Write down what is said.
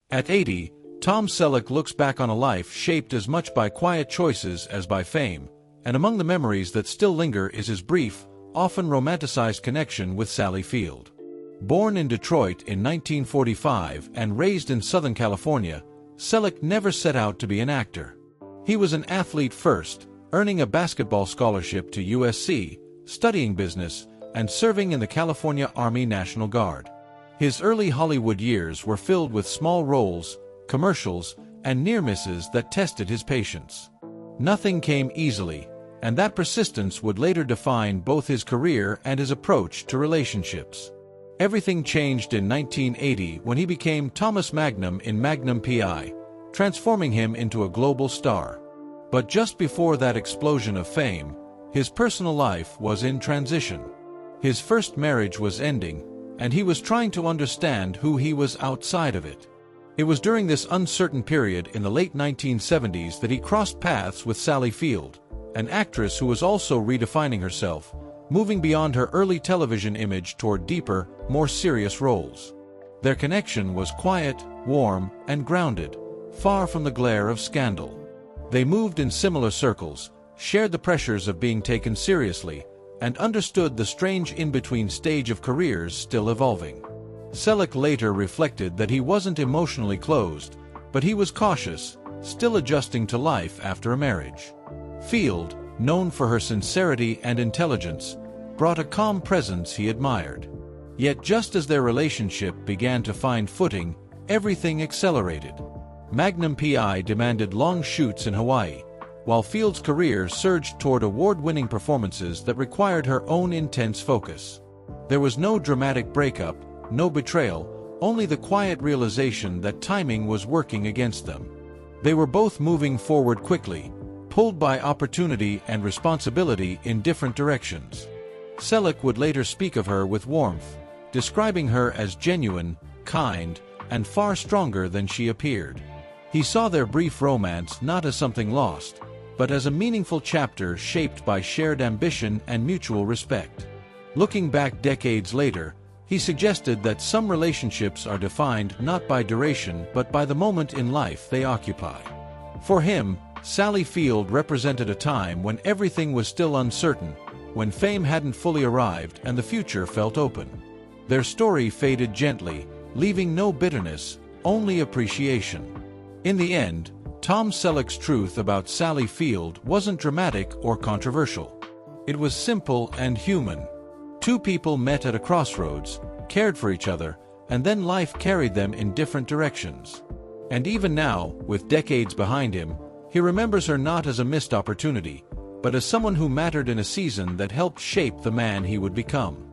At 80, Tom Selleck looks back on a life shaped as much by quiet choices as by fame, and among the memories that still linger is his brief, often romanticized connection with Sally Field. Born in Detroit in 1945 and raised in Southern California, Selleck never set out to be an actor. He was an athlete first, earning a basketball scholarship to USC, studying business, and serving in the California Army National Guard. His early Hollywood years were filled with small roles, commercials, and near misses that tested his patience. Nothing came easily, and that persistence would later define both his career and his approach to relationships. Everything changed in 1980 when he became Thomas Magnum in Magnum P.I., transforming him into a global star. But just before that explosion of fame, his personal life was in transition. His first marriage was ending, and he was trying to understand who he was outside of it. It was during this uncertain period in the late 1970s that he crossed paths with Sally Field, an actress who was also redefining herself, moving beyond her early television image toward deeper, more serious roles. Their connection was quiet, warm, and grounded, far from the glare of scandal. They moved in similar circles, shared the pressures of being taken seriously, and understood the strange in-between stage of careers still evolving. Selleck later reflected that he wasn't emotionally closed, but he was cautious, still adjusting to life after a marriage. Field, known for her sincerity and intelligence, brought a calm presence he admired. Yet just as their relationship began to find footing, everything accelerated. Magnum P.I. demanded long shoots in Hawaii, while Field's career surged toward award-winning performances that required her own intense focus. There was no dramatic breakup, no betrayal, only the quiet realization that timing was working against them. They were both moving forward quickly, pulled by opportunity and responsibility in different directions. Selleck would later speak of her with warmth, describing her as genuine, kind, and far stronger than she appeared. He saw their brief romance not as something lost, but as a meaningful chapter shaped by shared ambition and mutual respect. Looking back decades later, he suggested that some relationships are defined not by duration but by the moment in life they occupy. For him, Sally Field represented a time when everything was still uncertain, when fame hadn't fully arrived and the future felt open. Their story faded gently, leaving no bitterness, only appreciation. In the end, Tom Selleck's truth about Sally Field wasn't dramatic or controversial. It was simple and human. Two people met at a crossroads, cared for each other, and then life carried them in different directions. And even now, with decades behind him, he remembers her not as a missed opportunity, but as someone who mattered in a season that helped shape the man he would become.